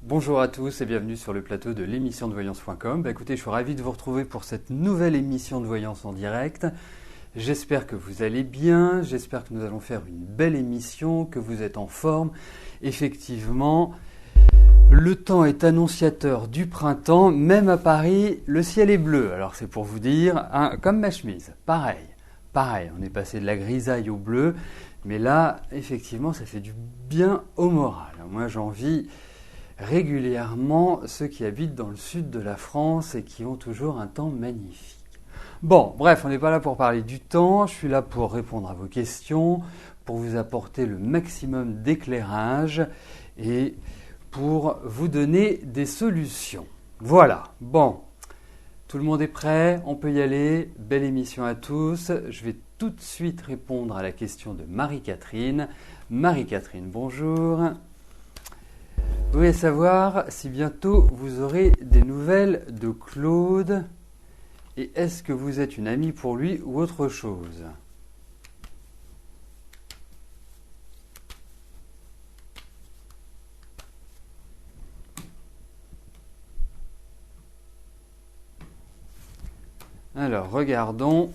Bonjour à tous et bienvenue sur le plateau de l'émission de voyance.com. Écoutez, je suis ravi de vous retrouver pour cette nouvelle émission de voyance en direct. J'espère que vous allez bien, j'espère que nous allons faire une belle émission, que vous êtes en forme. Effectivement, le temps est annonciateur du printemps, même à Paris, le ciel est bleu. Alors c'est pour vous dire, comme ma chemise, pareil, on est passé de la grisaille au bleu, mais là, effectivement, ça fait du bien au moral. Moi, j'envie régulièrement ceux qui habitent dans le sud de la France et qui ont toujours un temps magnifique. Bon, bref, on n'est pas là pour parler du temps, je suis là pour répondre à vos questions, pour vous apporter le maximum d'éclairage et pour vous donner des solutions. Voilà, bon, tout le monde est prêt, on peut y aller, belle émission à tous. Je vais tout de suite répondre à la question de Marie-Catherine. Marie-Catherine, bonjour. Vous voulez savoir si bientôt vous aurez des nouvelles de Claude et est-ce que vous êtes une amie pour lui ou autre chose? Alors, regardons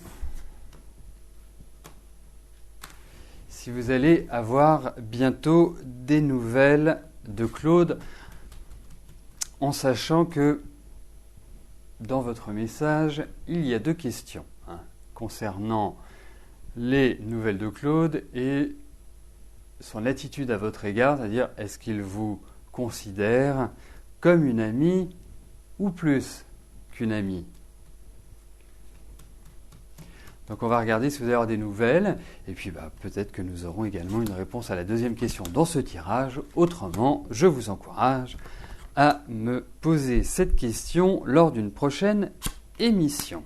si vous allez avoir bientôt des nouvelles de Claude, en sachant que dans votre message, il y a deux questions concernant les nouvelles de Claude et son attitude à votre égard, c'est-à-dire est-ce qu'il vous considère comme une amie ou plus qu'une amie? Donc on va regarder si vous allez avoir des nouvelles, et puis peut-être que nous aurons également une réponse à la deuxième question dans ce tirage. Autrement, je vous encourage à me poser cette question lors d'une prochaine émission.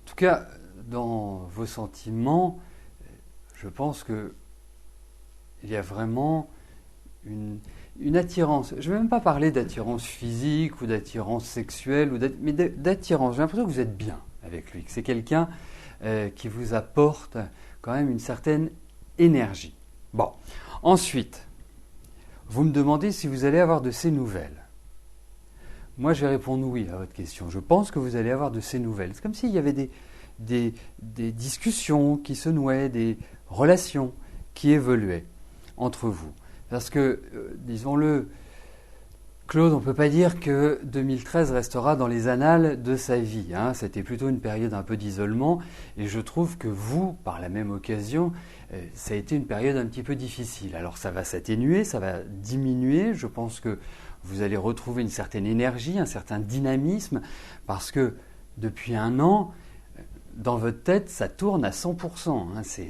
En tout cas, dans vos sentiments, je pense qu'il y a vraiment une attirance. Je ne vais même pas parler d'attirance physique ou d'attirance sexuelle, mais d'attirance. J'ai l'impression que vous êtes bien avec lui, que c'est quelqu'un qui vous apporte quand même une certaine énergie. Bon, ensuite, vous me demandez si vous allez avoir de ces nouvelles. Moi, je vais répondre oui à votre question. Je pense que vous allez avoir de ces nouvelles. C'est comme s'il y avait des discussions qui se nouaient, des relations qui évoluaient entre vous. Parce que, disons-le, Claude, on ne peut pas dire que 2013 restera dans les annales de sa vie. C'était plutôt une période un peu d'isolement. Et je trouve que vous, par la même occasion, ça a été une période un petit peu difficile. Alors ça va s'atténuer, ça va diminuer. Je pense que vous allez retrouver une certaine énergie, un certain dynamisme, parce que depuis un an, dans votre tête, ça tourne à 100%. C'est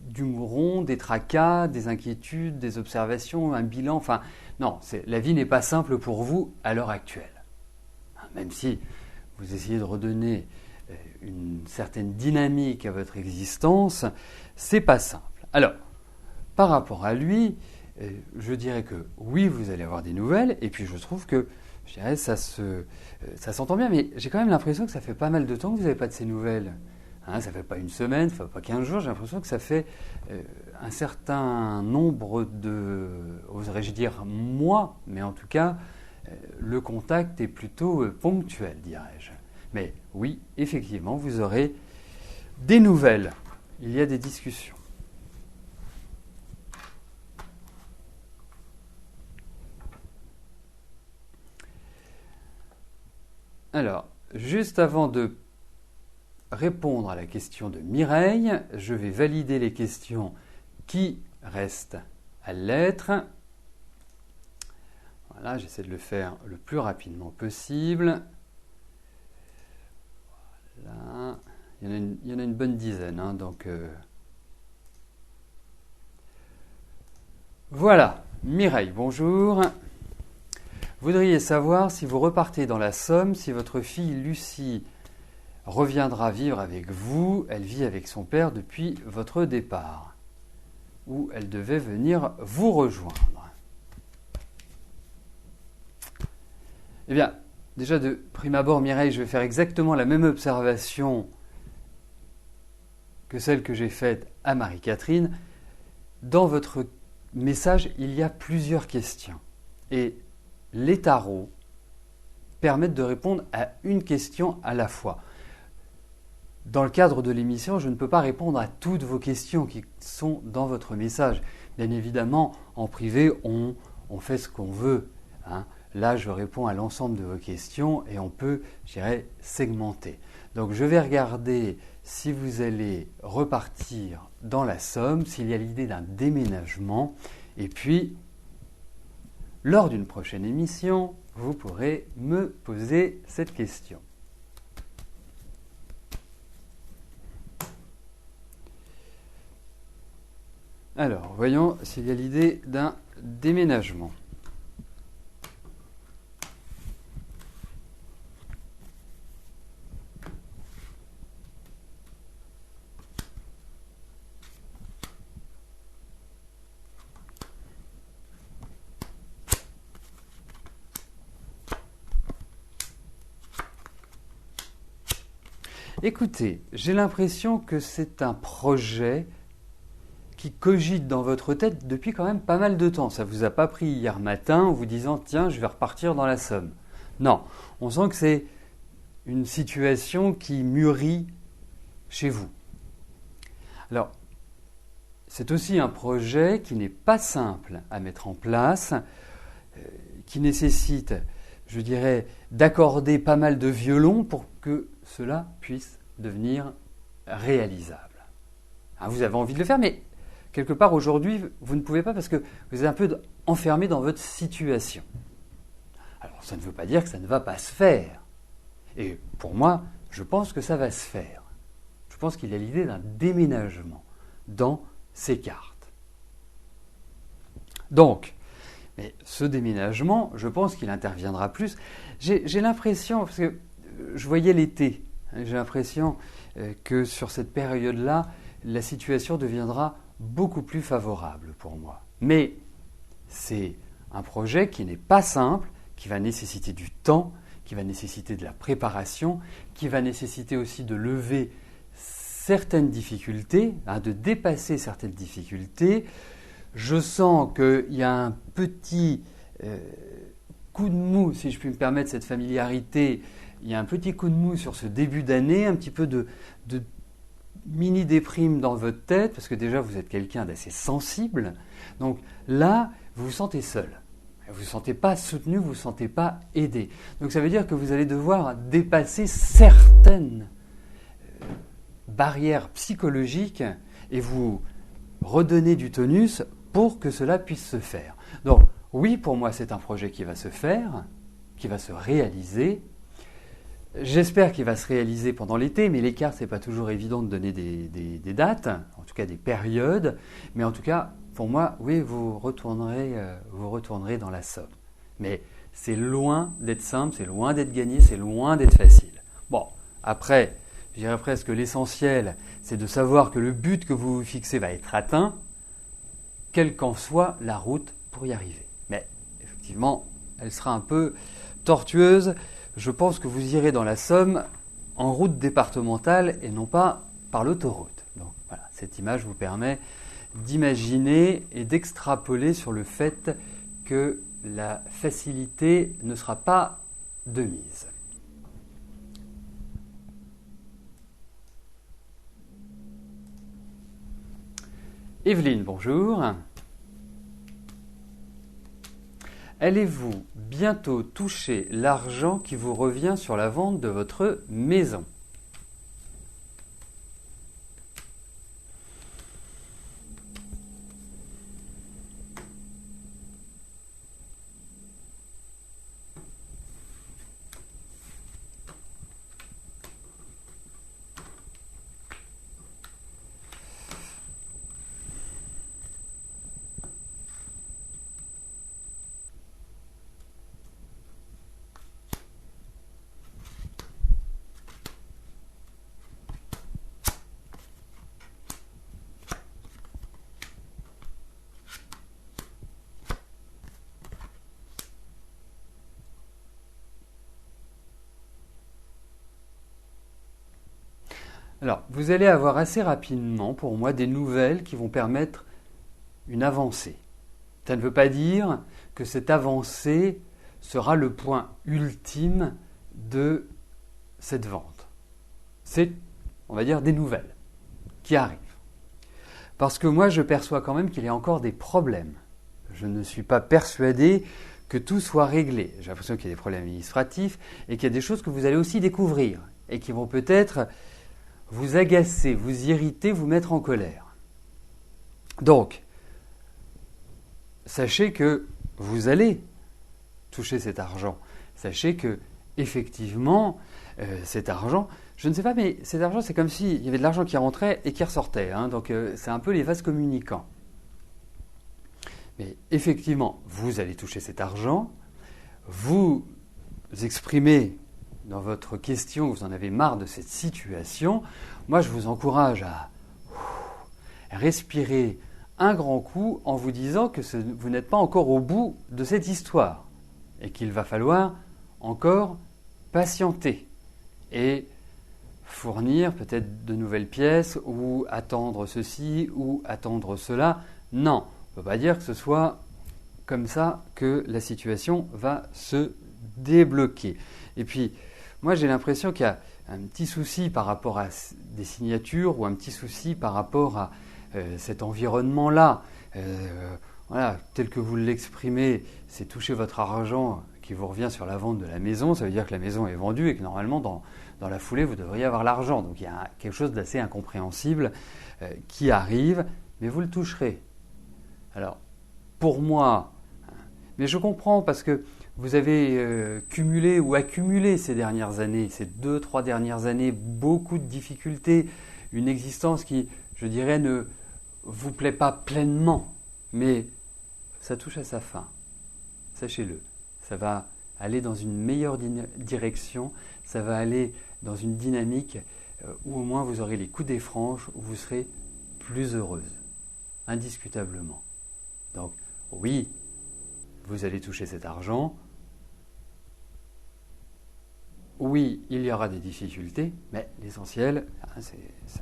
du mouron, des tracas, des inquiétudes, des observations, un bilan. Enfin, non, la vie n'est pas simple pour vous à l'heure actuelle. Même si vous essayez de redonner une certaine dynamique à votre existence, c'est pas simple. Alors, par rapport à lui, je dirais que oui, vous allez avoir des nouvelles, et puis je trouve que je dirais, ça s'entend bien, mais j'ai quand même l'impression que ça fait pas mal de temps que vous n'avez pas de ces nouvelles. Ça ne fait pas une semaine, ça ne fait pas 15 jours, j'ai l'impression que ça fait un certain nombre de, oserais-je dire, mois, mais en tout cas, le contact est plutôt ponctuel, dirais-je. Mais oui, effectivement, vous aurez des nouvelles. Il y a des discussions. Alors, juste avant de répondre à la question de Mireille, je vais valider les questions qui restent à l'être. Voilà, j'essaie de le faire le plus rapidement possible. Voilà. Il y en a une bonne dizaine, donc voilà. Mireille, bonjour. Voudriez savoir si vous repartez dans la Somme, si votre fille Lucie reviendra vivre avec vous. Elle vit avec son père depuis votre départ. Ou elle devait venir vous rejoindre. Eh bien, déjà de prime abord, Mireille, je vais faire exactement la même observation que celle que j'ai faite à Marie-Catherine. Dans votre message, il y a plusieurs questions. Et les tarots permettent de répondre à une question à la fois. Dans le cadre de l'émission, je ne peux pas répondre à toutes vos questions qui sont dans votre message. Bien évidemment, en privé, on fait ce qu'on veut. Hein. Là, je réponds à l'ensemble de vos questions et on peut, je dirais, segmenter. Donc, je vais regarder si vous allez repartir dans la Somme, s'il y a l'idée d'un déménagement. Et puis, lors d'une prochaine émission, vous pourrez me poser cette question. Alors, voyons s'il y a l'idée d'un déménagement. Écoutez, j'ai l'impression que c'est un projet qui cogite dans votre tête depuis quand même pas mal de temps. Ça ne vous a pas pris hier matin en vous disant « tiens, je vais repartir dans la Somme ». Non, on sent que c'est une situation qui mûrit chez vous. Alors, c'est aussi un projet qui n'est pas simple à mettre en place, qui nécessite, je dirais, d'accorder pas mal de violons pour que cela puisse devenir réalisable. Vous avez envie de le faire, mais quelque part aujourd'hui, vous ne pouvez pas parce que vous êtes un peu enfermé dans votre situation. Alors, ça ne veut pas dire que ça ne va pas se faire. Et pour moi, je pense que ça va se faire. Je pense qu'il y a l'idée d'un déménagement dans ces cartes. Donc, mais ce déménagement, je pense qu'il interviendra plus. J'ai l'impression, parce que je voyais l'été, j'ai l'impression que sur cette période-là, la situation deviendra beaucoup plus favorable pour moi. Mais c'est un projet qui n'est pas simple, qui va nécessiter du temps, qui va nécessiter de la préparation, qui va nécessiter aussi de lever certaines difficultés, de dépasser certaines difficultés. Je sens qu'il y a un petit coup de mou, si je puis me permettre cette familiarité, il y a un petit coup de mou sur ce début d'année, un petit peu de mini-déprime dans votre tête, parce que déjà vous êtes quelqu'un d'assez sensible. Donc là, vous vous sentez seul. Vous ne vous sentez pas soutenu, vous ne vous sentez pas aidé. Donc ça veut dire que vous allez devoir dépasser certaines barrières psychologiques et vous redonner du tonus pour que cela puisse se faire. Donc oui, pour moi, c'est un projet qui va se faire, qui va se réaliser. J'espère qu'il va se réaliser pendant l'été, mais les cartes, ce n'est pas toujours évident de donner des dates, en tout cas des périodes. Mais en tout cas, pour moi, oui, vous retournerez dans la Somme. Mais c'est loin d'être simple, c'est loin d'être gagné, c'est loin d'être facile. Bon, après, je dirais presque que l'essentiel, c'est de savoir que le but que vous vous fixez va être atteint, quelle qu'en soit la route pour y arriver. Mais effectivement, elle sera un peu tortueuse. Je pense que vous irez dans la Somme en route départementale et non pas par l'autoroute. Donc voilà, cette image vous permet d'imaginer et d'extrapoler sur le fait que la facilité ne sera pas de mise. Evelyne, bonjour. Allez-vous bientôt toucher l'argent qui vous revient sur la vente de votre maison ? Alors, vous allez avoir assez rapidement, pour moi, des nouvelles qui vont permettre une avancée. Ça ne veut pas dire que cette avancée sera le point ultime de cette vente. C'est, on va dire, des nouvelles qui arrivent. Parce que moi, je perçois quand même qu'il y a encore des problèmes. Je ne suis pas persuadé que tout soit réglé. J'ai l'impression qu'il y a des problèmes administratifs et qu'il y a des choses que vous allez aussi découvrir et qui vont peut-être vous agacer, vous irriter, vous mettre en colère. Donc, sachez que vous allez toucher cet argent. Sachez que, effectivement, cet argent, je ne sais pas, mais cet argent, c'est comme s'il y avait de l'argent qui rentrait et qui ressortait. Donc, c'est un peu les vases communicants. Mais effectivement, vous allez toucher cet argent. Vous exprimez dans votre question, vous en avez marre de cette situation. Moi, je vous encourage à respirer un grand coup en vous disant que vous n'êtes pas encore au bout de cette histoire et qu'il va falloir encore patienter et fournir peut-être de nouvelles pièces ou attendre ceci ou attendre cela. Non, on ne peut pas dire que ce soit comme ça que la situation va se débloquer. Et puis, moi j'ai l'impression qu'il y a un petit souci par rapport à des signatures ou un petit souci par rapport à cet environnement-là. Voilà, tel que vous l'exprimez, c'est toucher votre argent qui vous revient sur la vente de la maison. Ça veut dire que la maison est vendue et que normalement, dans la foulée, vous devriez avoir l'argent. Donc il y a quelque chose d'assez incompréhensible qui arrive, mais vous le toucherez. Alors, pour moi, mais je comprends parce que vous avez cumulé ou accumulé ces dernières années, ces 2-3 dernières années, beaucoup de difficultés, une existence qui, je dirais, ne vous plaît pas pleinement, mais ça touche à sa fin. Sachez-le, ça va aller dans une meilleure direction, ça va aller dans une dynamique où au moins vous aurez les coups des franches, où vous serez plus heureuse, indiscutablement. Donc oui, vous allez toucher cet argent. Oui, il y aura des difficultés, mais l'essentiel, c'est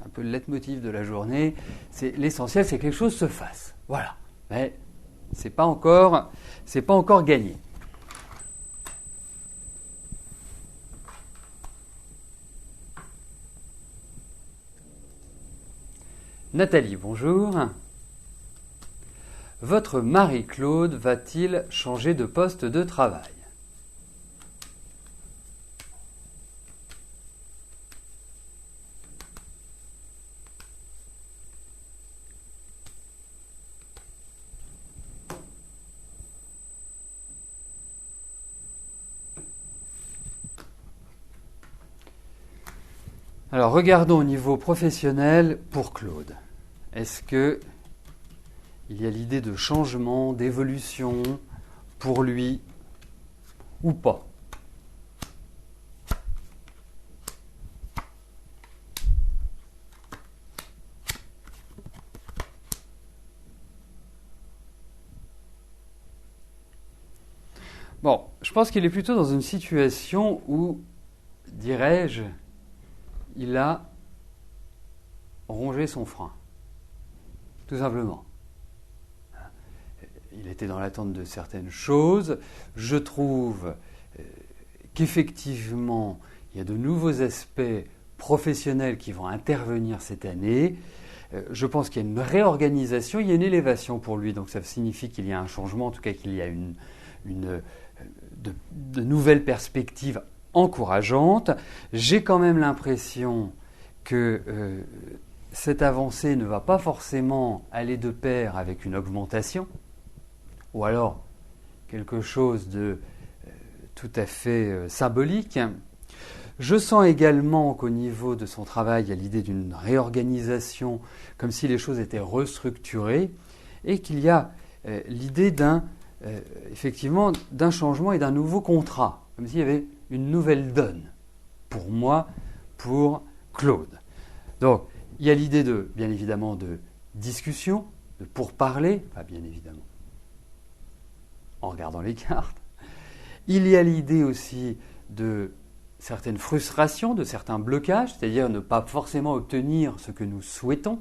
un peu le leitmotiv de la journée, l'essentiel c'est que les choses se fassent. Voilà. Mais c'est pas encore gagné. Nathalie, bonjour. Votre mari Claude va-t-il changer de poste de travail ? Alors, regardons au niveau professionnel pour Claude. Est-ce que il y a l'idée de changement, d'évolution pour lui ou pas ? Bon, je pense qu'il est plutôt dans une situation où, dirais-je, il a rongé son frein, tout simplement. Il était dans l'attente de certaines choses. Je trouve qu'effectivement, il y a de nouveaux aspects professionnels qui vont intervenir cette année. Je pense qu'il y a une réorganisation, il y a une élévation pour lui. Donc ça signifie qu'il y a un changement, en tout cas qu'il y a de nouvelles perspectives encourageantes. J'ai quand même l'impression que cette avancée ne va pas forcément aller de pair avec une augmentation, ou alors quelque chose de tout à fait symbolique. Je sens également qu'au niveau de son travail, il y a l'idée d'une réorganisation, comme si les choses étaient restructurées, et qu'il y a l'idée effectivement d'un changement et d'un nouveau contrat, comme s'il y avait une nouvelle donne, pour moi, pour Claude. Donc, il y a l'idée bien évidemment, de discussion, de pourparler, pas bien évidemment, en regardant les cartes. Il y a l'idée aussi de certaines frustrations, de certains blocages, c'est-à-dire ne pas forcément obtenir ce que nous souhaitons,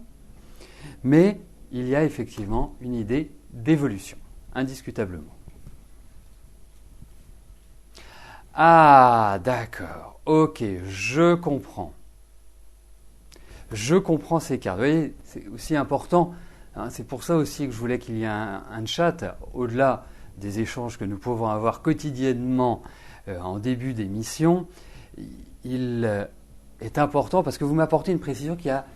mais il y a effectivement une idée d'évolution, indiscutablement. Ah, d'accord, ok, je comprends. Je comprends ces cartes. Vous voyez, c'est aussi important, hein, c'est pour ça aussi que je voulais qu'il y ait un chat, au-delà des échanges que nous pouvons avoir quotidiennement en début d'émission. Il est important parce que vous m'apportez une précision qui a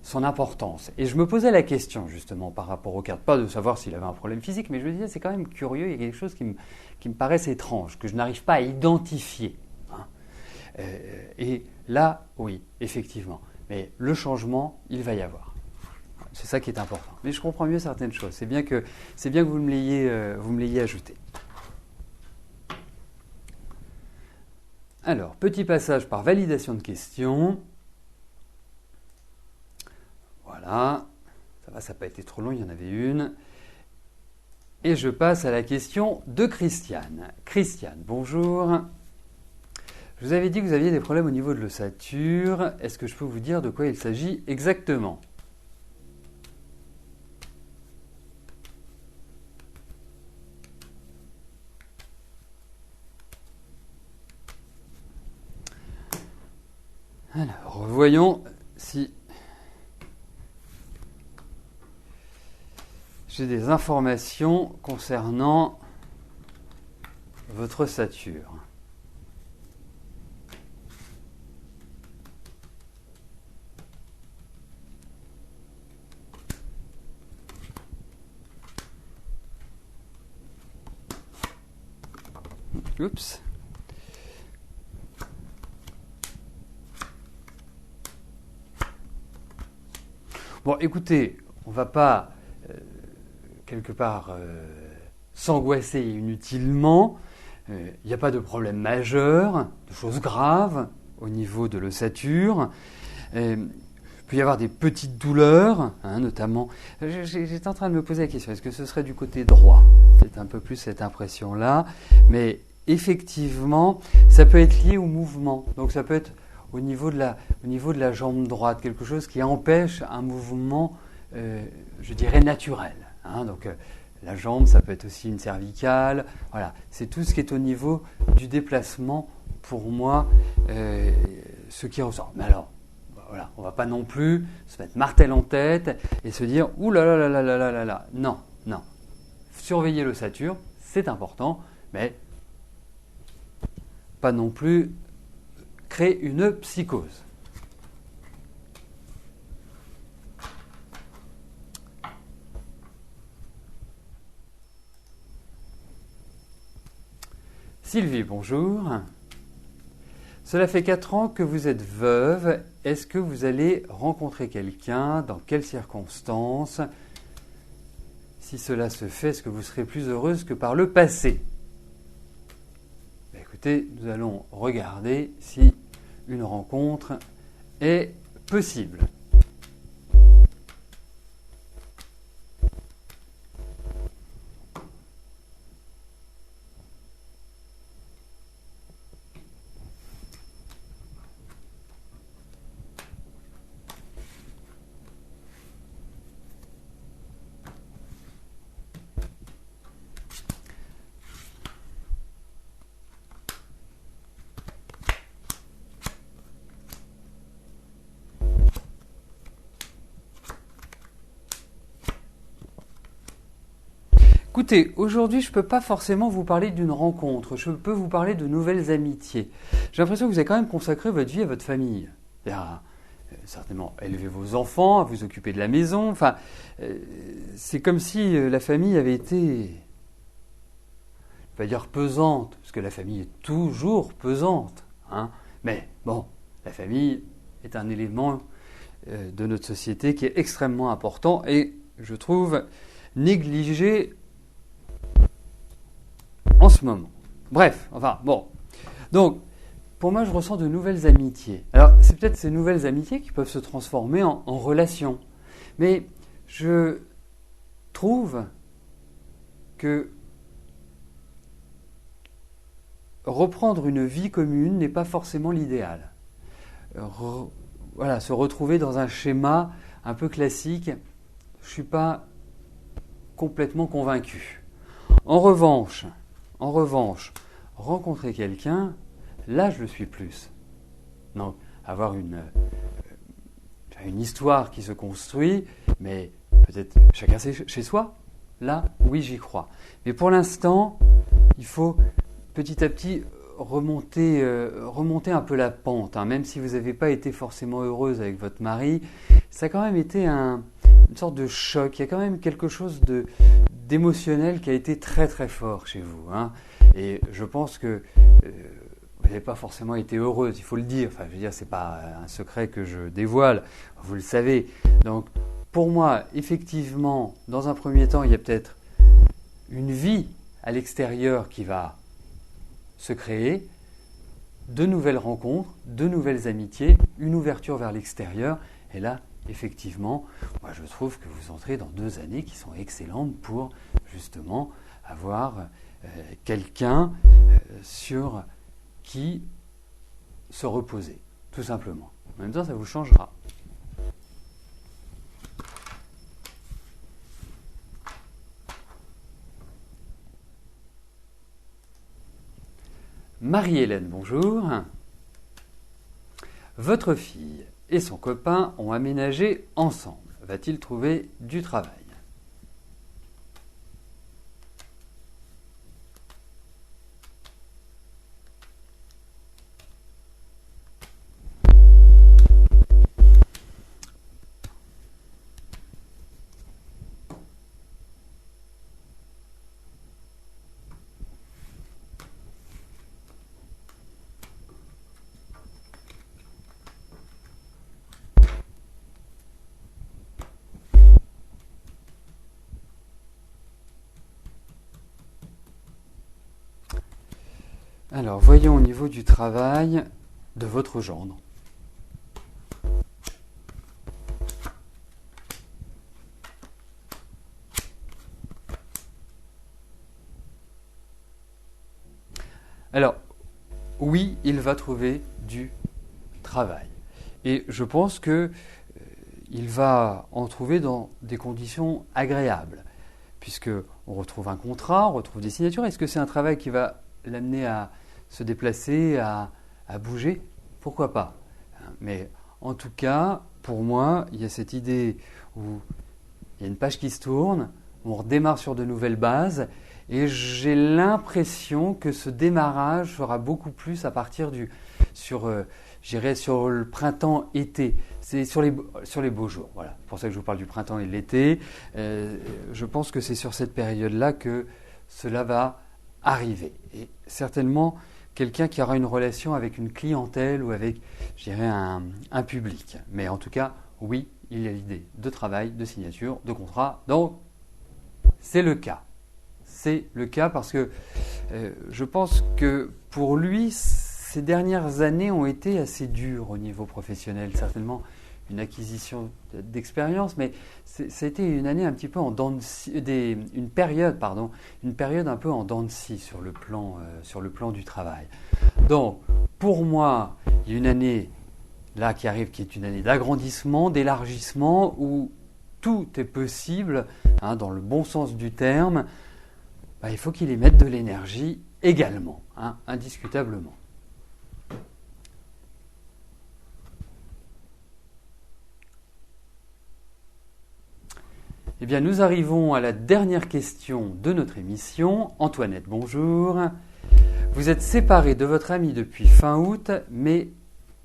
son importance. Et je me posais la question justement par rapport aux cartes, pas de savoir s'il avait un problème physique, mais je me disais c'est quand même curieux, il y a quelque chose qui me paraisse étrange, que je n'arrive pas à identifier. Hein. Et là, oui, effectivement. Mais le changement, il va y avoir. C'est ça qui est important. Mais je comprends mieux certaines choses. C'est bien que vous me l'ayez ajouté. Alors, petit passage par validation de questions. Voilà. Ça va, ça n'a pas été trop long, il y en avait une. Et je passe à la question de Christiane. Christiane, bonjour. Je vous avais dit que vous aviez des problèmes au niveau de l'ossature. Est-ce que je peux vous dire de quoi il s'agit exactement ? Alors, voyons si j'ai des informations concernant votre ossature. Oups. Bon, écoutez, on ne va pas quelque part s'angoisser inutilement. Il n'y a pas de problème majeur, de choses graves au niveau de l'ossature. Il peut y avoir des petites douleurs, hein, notamment. J'étais en train de me poser la question, est-ce que ce serait du côté droit ? C'est un peu plus cette impression-là. Mais effectivement, ça peut être lié au mouvement. Donc ça peut être au niveau de la jambe droite, quelque chose qui empêche un mouvement, je dirais, naturel. Hein. Donc la jambe, ça peut être aussi une cervicale. Voilà, c'est tout ce qui est au niveau du déplacement, pour moi, ce qui ressort. Mais alors, voilà, on ne va pas non plus se mettre martel en tête et se dire « Ouh là là là là là là là là ». Non, non. Surveiller l'ossature, c'est important, mais pas non plus créer une psychose. Sylvie, bonjour. Cela fait 4 ans que vous êtes veuve. Est-ce que vous allez rencontrer quelqu'un ? Dans quelles circonstances ? Si cela se fait, est-ce que vous serez plus heureuse que par le passé ? Écoutez, nous allons regarder si une rencontre est possible. Écoutez, aujourd'hui, je ne peux pas forcément vous parler d'une rencontre, je peux vous parler de nouvelles amitiés. J'ai l'impression que vous avez quand même consacré votre vie à votre famille. Certainement, élever vos enfants, à vous occuper de la maison. Enfin, c'est comme si la famille avait été, je ne vais pas dire pesante, parce que la famille est toujours pesante. Hein, mais bon, la famille est un élément de notre société qui est extrêmement important et, je trouve, négligé en ce moment. Bref, enfin, bon. Donc, pour moi, je ressens de nouvelles amitiés. Alors, c'est peut-être ces nouvelles amitiés qui peuvent se transformer en relations. Mais je trouve que reprendre une vie commune n'est pas forcément l'idéal. Voilà, se retrouver dans un schéma un peu classique, je ne suis pas complètement convaincu. En revanche, rencontrer quelqu'un, là je le suis plus. Donc, avoir une histoire qui se construit, mais peut-être chacun chez soi, là, oui, j'y crois. Mais pour l'instant, il faut petit à petit remonter un peu la pente. Même si vous n'avez pas été forcément heureuse avec votre mari, ça a quand même été une sorte de choc. Il y a quand même quelque chose d'émotionnel qui a été très très fort chez vous. Et je pense que vous n'avez pas forcément été heureuse, il faut le dire. Enfin, je veux dire, c'est pas un secret que je dévoile, vous le savez. Donc, pour moi, effectivement, dans un premier temps, il y a peut-être une vie à l'extérieur qui va se créer, de nouvelles rencontres, de nouvelles amitiés, une ouverture vers l'extérieur. Et là, effectivement, moi je trouve que vous entrez dans 2 années qui sont excellentes pour justement avoir quelqu'un sur qui se reposer, tout simplement. En même temps, ça vous changera. Marie-Hélène, bonjour. Votre fille et son copain ont aménagé ensemble. Va-t-il trouver du travail ? Alors, voyons au niveau du travail de votre gendre. Alors, oui, il va trouver du travail. Et je pense qu'il va en trouver dans des conditions agréables, puisqu'on retrouve un contrat, on retrouve des signatures. Est-ce que c'est un travail qui va l'amener à se déplacer, à bouger? Pourquoi pas? Mais en tout cas, pour moi, il y a cette idée où il y a une page qui se tourne, on redémarre sur de nouvelles bases, et j'ai l'impression que ce démarrage sera beaucoup plus à partir sur le printemps-été. C'est sur les beaux jours. Voilà. C'est pour ça que je vous parle du printemps et de l'été. Je pense que c'est sur cette période-là que cela va arriver. Et certainement quelqu'un qui aura une relation avec une clientèle ou avec, je dirais, un public. Mais en tout cas, oui, il y a l'idée de travail, de signature, de contrat. Donc, c'est le cas. C'est le cas parce que je pense que pour lui, ces dernières années ont été assez dures au niveau professionnel. Certainement une acquisition d'expérience, mais ça a été une année un petit peu en dents de scie, une période un peu en dents de scie sur le plan du travail. Donc, pour moi, il y a une année là qui arrive, qui est une année d'agrandissement, d'élargissement, où tout est possible, dans le bon sens du terme. Il faut qu'il y mette de l'énergie également, indiscutablement. Eh bien, nous arrivons à la dernière question de notre émission. Antoinette, bonjour. Vous êtes séparée de votre ami depuis fin août, mais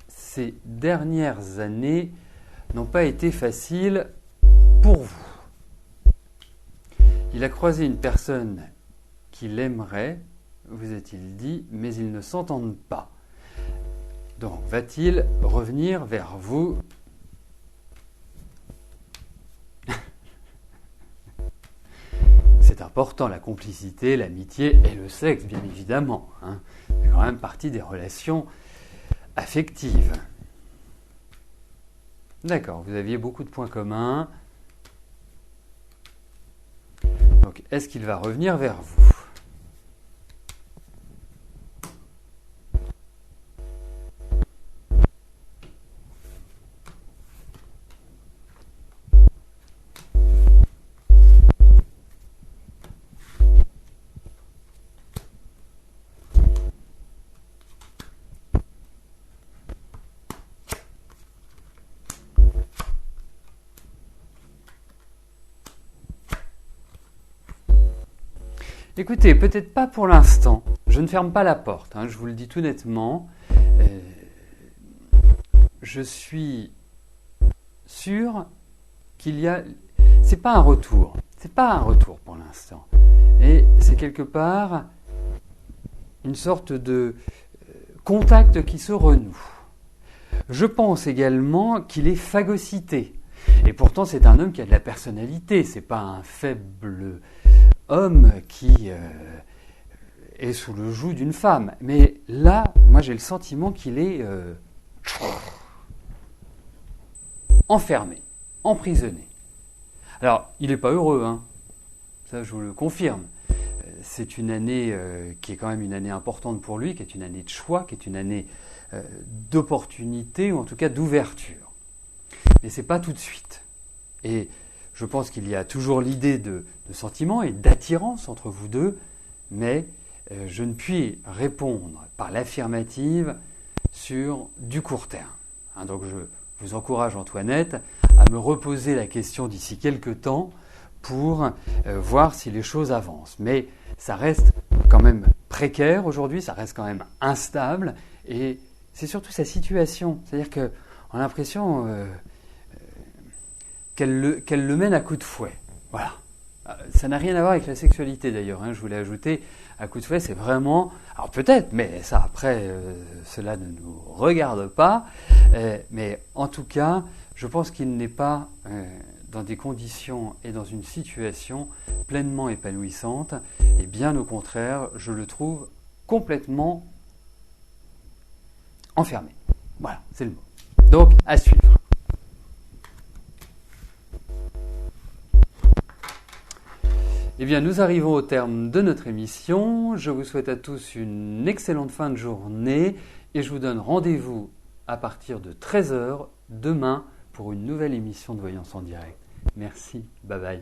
ces dernières années n'ont pas été faciles pour vous. Il a croisé une personne qu'il aimerait, vous a-t-il dit, mais ils ne s'entendent pas. Donc, va-t-il revenir vers vous ? C'est important, la complicité, l'amitié et le sexe, bien évidemment. C'est quand même partie des relations affectives. D'accord, vous aviez beaucoup de points communs. Donc, est-ce qu'il va revenir vers vous ? Écoutez, peut-être pas pour l'instant. Je ne ferme pas la porte, je vous le dis tout nettement. Je suis sûr qu'il y a... C'est pas un retour. C'est pas un retour pour l'instant. Et c'est quelque part une sorte de contact qui se renoue. Je pense également qu'il est phagocyté. Et pourtant, c'est un homme qui a de la personnalité. C'est pas un faible homme qui est sous le joug d'une femme. Mais là, moi, j'ai le sentiment qu'il est enfermé, emprisonné. Alors, il n'est pas heureux, ça je vous le confirme. C'est une année qui est quand même une année importante pour lui, qui est une année de choix, qui est une année d'opportunité, ou en tout cas d'ouverture. Mais ce n'est pas tout de suite. Et je pense qu'il y a toujours l'idée de sentiment et d'attirance entre vous deux, mais je ne puis répondre par l'affirmative sur du court terme. Donc je vous encourage, Antoinette, à me reposer la question d'ici quelques temps pour voir si les choses avancent. Mais ça reste quand même précaire aujourd'hui, ça reste quand même instable, et c'est surtout sa situation. C'est-à-dire qu'on a l'impression qu'elle le mène à coups de fouet. Voilà. Ça n'a rien à voir avec la sexualité d'ailleurs, je voulais ajouter, à coups de fouet, c'est vraiment... Alors peut-être, mais ça après, cela ne nous regarde pas, mais en tout cas, je pense qu'il n'est pas dans des conditions et dans une situation pleinement épanouissante, et bien au contraire, je le trouve complètement enfermé. Voilà, c'est le mot. Donc, à suivre. Eh bien, nous arrivons au terme de notre émission. Je vous souhaite à tous une excellente fin de journée et je vous donne rendez-vous à partir de 13h demain pour une nouvelle émission de Voyance en direct. Merci, bye bye.